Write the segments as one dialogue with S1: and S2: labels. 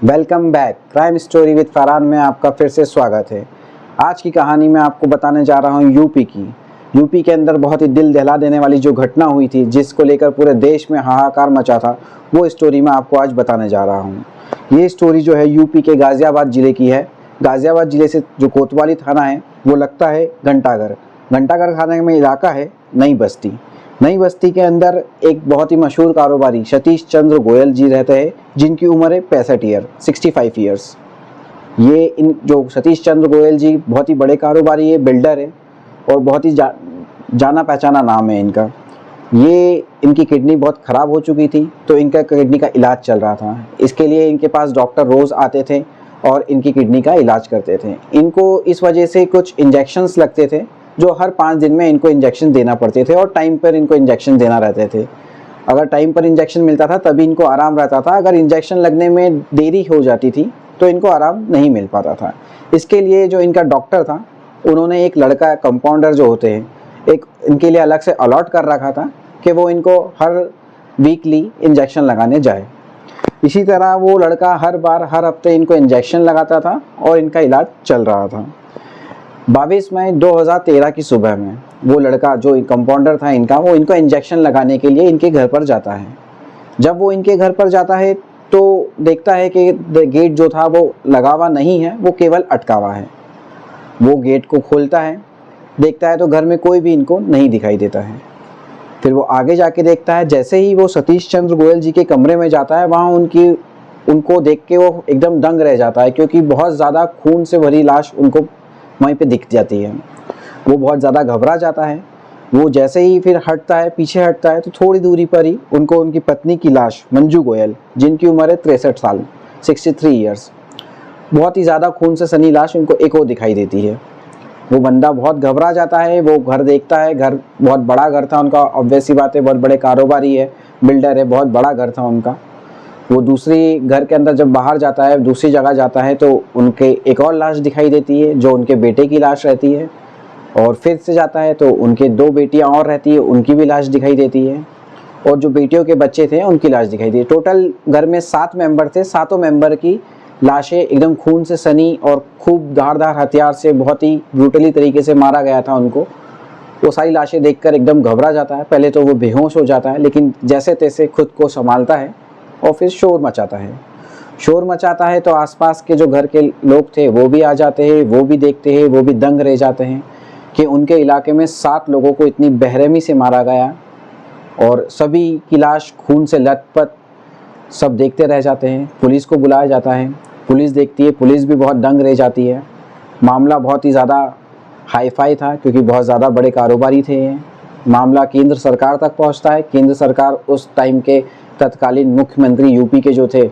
S1: Welcome back. Crime story with Farhan में आपका फिर से स्वागत है। आज की कहानी मैं आपको बताने जा रहा हूँ यूपी की। यूपी के अंदर बहुत ही दिल दहला देने वाली जो घटना हुई थी, जिसको लेकर पूरे देश में हाहाकार मचा था, वो स्टोरी मैं आपको आज बताने जा रहा हूँ। ये स्टोरी जो है यूपी के गाज़ियाबाद ज़िले की है। गाज़ियाबाद ज़िले से जो कोतवाली थाना है वो लगता है घंटाघर। घंटाघर थाने में इलाका है नई बस्ती। नई बस्ती के अंदर एक बहुत ही मशहूर कारोबारी सतीश चंद्र गोयल जी रहते हैं, जिनकी उम्र है 65 ईयर्स। ये इन जो सतीश चंद्र गोयल जी बहुत ही बड़े कारोबारी है, बिल्डर है और बहुत ही जाना पहचाना नाम है इनका। ये इनकी किडनी बहुत ख़राब हो चुकी थी, तो इनका किडनी का इलाज चल रहा था। इसके लिए इनके पास डॉक्टर रोज़ आते थे और इनकी किडनी का इलाज करते थे। इनको इस वजह से कुछ इंजेक्शंस लगते थे, जो हर 5 दिन में इनको इंजेक्शन देना पड़ते थे और टाइम पर इनको इंजेक्शन देना रहते थे। अगर टाइम पर इंजेक्शन मिलता था तभी इनको आराम रहता था। अगर इंजेक्शन लगने में देरी हो जाती थी तो इनको आराम नहीं मिल पाता था। इसके लिए जो इनका डॉक्टर था, उन्होंने एक लड़का, कंपाउंडर जो होते हैं, एक इनके लिए अलग से अलॉट कर रखा था कि वो इनको हर वीकली इंजेक्शन लगाने जाए। इसी तरह वो लड़का हर हफ्ते इनको इंजेक्शन लगाता था और इनका इलाज चल रहा था। 22 मई 2013 की सुबह में वो लड़का जो कंपाउंडर था इनका, वो इनको इंजेक्शन लगाने के लिए इनके घर पर जाता है। जब वो इनके घर पर जाता है तो देखता है कि गेट जो था वो लगा हुआ नहीं है, वो केवल अटका हुआ है। वो गेट को खोलता है, देखता है तो घर में कोई भी इनको नहीं दिखाई देता है। फिर वो आगे जाके देखता है, जैसे ही वो सतीश चंद्र गोयल जी के कमरे में जाता है, वहाँ उनको देख के वो एकदम दंग रह जाता है, क्योंकि बहुत ज़्यादा खून से भरी लाश उनको वहीं पे दिख जाती है। वो बहुत ज़्यादा घबरा जाता है। वो जैसे ही फिर हटता है, पीछे हटता है, तो थोड़ी दूरी पर ही उनको उनकी पत्नी की लाश, मंजू गोयल, जिनकी उम्र है 63 साल, 63 ईयर्स, बहुत ही ज़्यादा खून से सनी लाश उनको एक और दिखाई देती है। वो बंदा बहुत घबरा जाता है। वो घर देखता है, घर बहुत बड़ा घर था उनका, ऑब्वियस सी बात है, बहुत बड़े कारोबारी है, बिल्डर है, बहुत बड़ा घर था उनका। वो दूसरी घर के अंदर जब बाहर जाता है, दूसरी जगह जाता है, तो उनके एक और लाश दिखाई देती है, जो उनके बेटे की लाश रहती है। और फिर से जाता है तो उनके 2 बेटियां और रहती है, उनकी भी लाश दिखाई देती है। और जो बेटियों के बच्चे थे उनकी लाश दिखाई दी। टोटल घर में 7 मेंबर थे। 7 मेंबर की लाशें एकदम खून से सनी और खूब धारदार हथियार से बहुत ही ब्रूटली तरीके से मारा गया था उनको। वो सारी लाशें देखकर एकदम घबरा जाता है। पहले तो वो बेहोश हो जाता है, लेकिन जैसे तैसे खुद को संभालता है और फिर शोर मचाता है। तो आसपास के जो घर के लोग थे वो भी आ जाते हैं, वो भी देखते हैं, वो भी दंग रह जाते हैं कि उनके इलाके में 7 लोगों को इतनी बेरहमी से मारा गया। और सभी की लाश खून से लथपथ, सब देखते रह जाते हैं। पुलिस को बुलाया जाता है, पुलिस देखती है, पुलिस भी बहुत दंग रह जाती है। मामला बहुत ही ज़्यादा हाईफाई था, क्योंकि बहुत ज़्यादा बड़े कारोबारी थे ये। मामला केंद्र सरकार तक पहुंचता है। केंद्र सरकार उस टाइम के तत्कालीन मुख्यमंत्री यूपी के जो थे,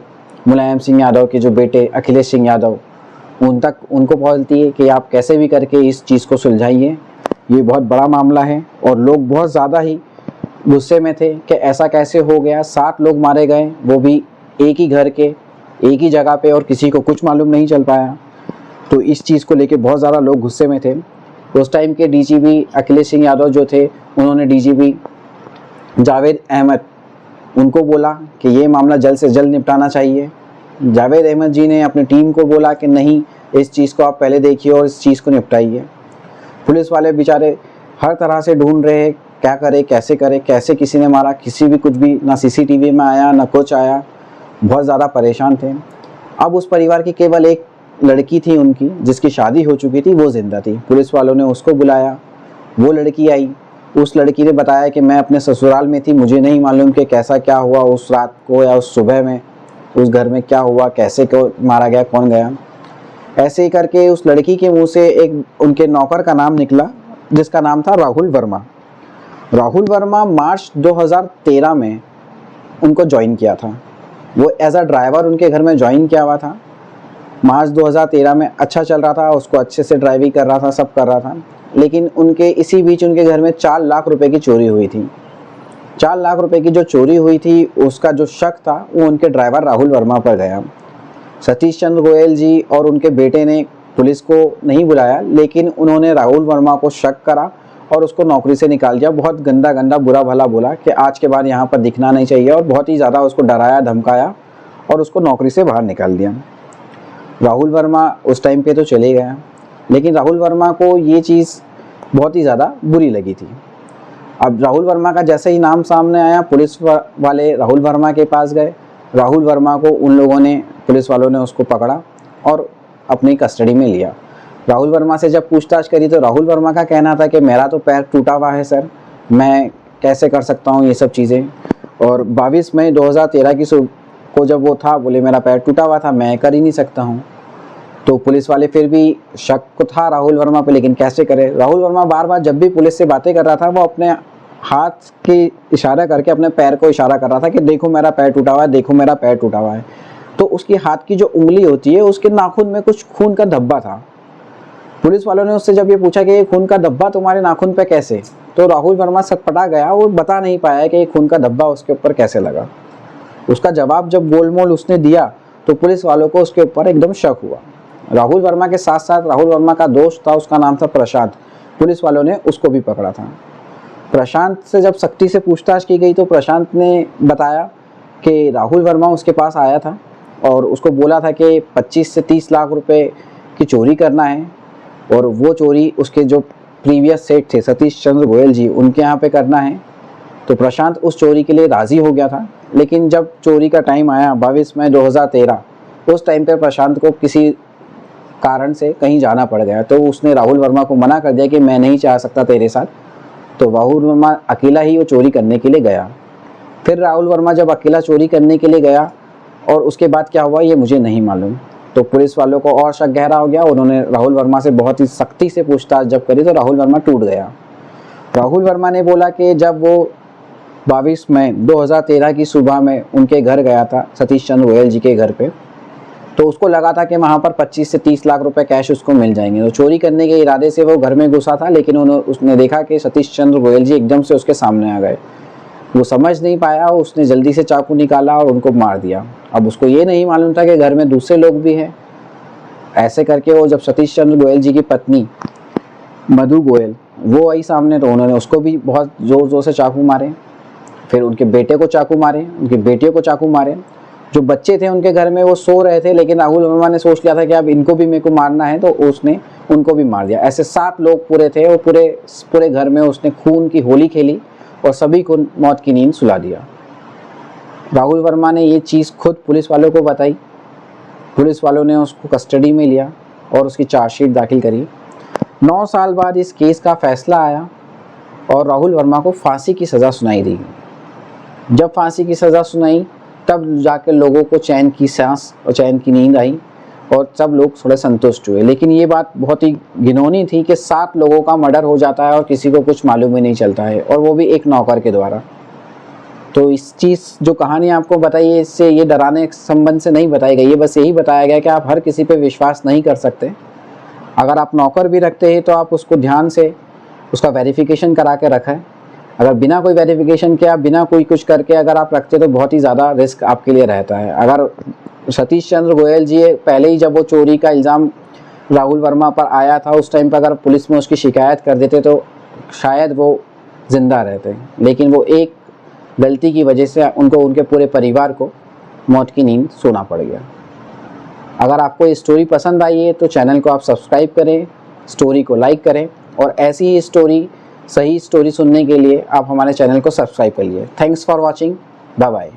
S1: मुलायम सिंह यादव के जो बेटे अखिलेश सिंह यादव, उनको पहुंचती है कि आप कैसे भी करके इस चीज़ को सुलझाइए, ये बहुत बड़ा मामला है। और लोग बहुत ज़्यादा ही गुस्से में थे कि ऐसा कैसे हो गया, 7 लोग मारे गए, वो भी एक ही घर के, एक ही जगह पे, और किसी को कुछ मालूम नहीं चल पाया। तो इस चीज़ को लेके बहुत ज़्यादा लोग गुस्से में थे। उस टाइम के डीजीपी अखिलेश सिंह यादव जो थे, उन्होंने डीजीपी जावेद अहमद, उनको बोला कि ये मामला जल्द से जल्द निपटाना चाहिए। जावेद अहमद जी ने अपनी टीम को बोला कि नहीं, इस चीज़ को आप पहले देखिए और इस चीज़ को निपटाइए। पुलिस वाले बेचारे हर तरह से ढूंढ रहे हैं, क्या करे, कैसे करे, कैसे किसी ने मारा, किसी भी कुछ भी, ना सीसीटीवी में आया ना कुछ आया। बहुत ज़्यादा परेशान थे। अब उस परिवार की केवल एक लड़की थी उनकी, जिसकी शादी हो चुकी थी, वो जिंदा थी। पुलिस वालों ने उसको बुलाया, वो लड़की आई। उस लड़की ने बताया कि मैं अपने ससुराल में थी, मुझे नहीं मालूम कि कैसा क्या हुआ उस रात को या उस सुबह में, उस घर में क्या हुआ, कैसे क्यों मारा गया, कौन गया। ऐसे ही करके उस लड़की के मुंह से एक उनके नौकर का नाम निकला, जिसका नाम था राहुल वर्मा। राहुल वर्मा मार्च 2013 में उनको ज्वाइन किया था। वो एज अ ड्राइवर उनके घर में ज्वाइन किया हुआ था। मार्च 2013 में अच्छा चल रहा था, उसको अच्छे से ड्राइविंग कर रहा था, सब कर रहा था। लेकिन इसी बीच उनके घर में 4 लाख रुपए की चोरी हुई थी। 4 लाख रुपए की जो चोरी हुई थी, उसका जो शक था वो उनके ड्राइवर राहुल वर्मा पर गया। सतीश चंद्र गोयल जी और उनके बेटे ने पुलिस को नहीं बुलाया, लेकिन उन्होंने राहुल वर्मा को शक करा और उसको नौकरी से निकाल दिया। बहुत गंदा बुरा भला बोला कि आज के बाद यहाँ पर दिखना नहीं चाहिए, और बहुत ही ज़्यादा उसको डराया धमकाया और उसको नौकरी से बाहर निकाल दिया। राहुल वर्मा उस टाइम पे तो चले गया, लेकिन राहुल वर्मा को ये चीज़ बहुत ही ज़्यादा बुरी लगी थी। अब राहुल वर्मा का जैसे ही नाम सामने आया, पुलिस वाले राहुल वर्मा के पास गए। राहुल वर्मा को उन लोगों ने, पुलिस वालों ने उसको पकड़ा और अपनी कस्टडी में लिया। राहुल वर्मा से जब पूछताछ करी तो राहुल वर्मा का कहना था कि मेरा तो पैर टूटा हुआ है सर, मैं कैसे कर सकता हूँ ये सब चीज़ें। और 22 मई 2013 की को जब वो था, बोले मेरा पैर टूटा हुआ था, मैं कर ही नहीं सकता हूँ। तो पुलिस वाले फिर भी शक था राहुल वर्मा पे, लेकिन कैसे करे। राहुल वर्मा बार बार जब भी पुलिस से बातें कर रहा था, वो अपने हाथ की इशारा करके अपने पैर को इशारा कर रहा था कि देखो मेरा पैर टूटा हुआ है, देखो मेरा पैर टूटा हुआ है। तो उसकी हाथ की जो उंगली होती है, उसके नाखून में कुछ खून का धब्बा था। पुलिस वालों ने उससे जब ये पूछा कि ये खून का धब्बा तुम्हारे नाखून पे कैसे, तो राहुल वर्मा सटपटा गया, वो बता नहीं पाया कि ये खून का धब्बा उसके ऊपर कैसे लगा। उसका जवाब जब गोलमोल उसने दिया तो पुलिस वालों को उसके ऊपर एकदम शक हुआ। राहुल वर्मा के साथ साथ राहुल वर्मा का दोस्त था, उसका नाम था प्रशांत, पुलिस वालों ने उसको भी पकड़ा था। प्रशांत से जब सख्ती से पूछताछ की गई तो प्रशांत ने बताया कि राहुल वर्मा उसके पास आया था और उसको बोला था कि 25 से 30 लाख रुपए की चोरी करना है, और वो चोरी उसके जो प्रीवियस सेठ थे सतीश चंद्र गोयल जी, उनके यहाँ पे करना है। तो प्रशांत उस चोरी के लिए राज़ी हो गया था, लेकिन जब चोरी का टाइम आया 22 मई 2013, उस टाइम पर प्रशांत को किसी कारण से कहीं जाना पड़ गया, तो उसने राहुल वर्मा को मना कर दिया कि मैं नहीं चाह सकता तेरे साथ। तो राहुल वर्मा अकेला ही वो चोरी करने के लिए गया। फिर राहुल वर्मा जब अकेला चोरी करने के लिए गया और उसके बाद क्या हुआ ये मुझे नहीं मालूम। तो पुलिस वालों को और शक गहरा हो गया, उन्होंने राहुल वर्मा से बहुत ही सख्ती से पूछताछ जब करी तो राहुल वर्मा टूट गया। राहुल वर्मा ने बोला कि जब वो 22 मई 2013 की सुबह में उनके घर गया था, सतीश चंद्र गोयल जी के घर पे, तो उसको लगा था कि वहाँ पर 25 से 30 लाख रुपए कैश उसको मिल जाएंगे। तो चोरी करने के इरादे से वो घर में घुसा था, लेकिन उसने देखा कि सतीश चंद्र गोयल जी एकदम से उसके सामने आ गए। वो समझ नहीं पाया, उसने जल्दी से चाकू निकाला और उनको मार दिया। अब उसको ये नहीं मालूम था कि घर में दूसरे लोग भी हैं। ऐसे करके वो जब सतीश चंद्र गोयल जी की पत्नी मधु गोयल वो आई सामने, तो उन्होंने उसको भी बहुत ज़ोर ज़ोर से चाकू मारे। फिर उनके बेटे को चाकू मारे, उनकी बेटियों को चाकू मारे। जो बच्चे थे उनके घर में वो सो रहे थे, लेकिन राहुल वर्मा ने सोच लिया था कि अब इनको भी मेरे को मारना है, तो उसने उनको भी मार दिया। ऐसे 7 लोग पूरे थे, वो पूरे घर में उसने खून की होली खेली और सभी को मौत की नींद सुला दिया। राहुल वर्मा ने ये चीज़ खुद पुलिस वालों को बताई। पुलिस वालों ने उसको कस्टडी में लिया और उसकी चार्जशीट दाखिल करी। 9 साल बाद इस केस का फैसला आया और राहुल वर्मा को फांसी की सज़ा सुनाई दी। जब फांसी की सज़ा सुनाई तब जाकर लोगों को चैन की सांस और चैन की नींद आई और सब लोग थोड़े संतुष्ट हुए। लेकिन ये बात बहुत ही घिनौनी थी कि 7 लोगों का मर्डर हो जाता है और किसी को कुछ मालूम ही नहीं चलता है, और वो भी एक नौकर के द्वारा। तो इस चीज़ जो कहानी आपको बताई है, इससे ये डराने संबंध से नहीं बताई गई है, बस यही बताया गया कि आप हर किसी पे विश्वास नहीं कर सकते। अगर आप नौकर भी रखते हैं तो आप उसको ध्यान से उसका वेरिफिकेशन करा के रखें। अगर बिना कोई वेरिफिकेशन के, बिना कोई कुछ करके अगर आप रखते तो बहुत ही ज़्यादा रिस्क आपके लिए रहता है। अगर सतीश चंद्र गोयल जी पहले ही जब वो चोरी का इल्ज़ाम राहुल वर्मा पर आया था, उस टाइम पर अगर पुलिस में उसकी शिकायत कर देते तो शायद वो ज़िंदा रहते, लेकिन वो एक गलती की वजह से उनको, उनके पूरे परिवार को मौत की नींद सोना पड़ गया। अगर आपको ये स्टोरी पसंद आई है तो चैनल को आप सब्सक्राइब करें, स्टोरी को लाइक करें, और ऐसी ही सही स्टोरी सुनने के लिए आप हमारे चैनल को सब्सक्राइब कर लिए। Thanks for watching, bye bye.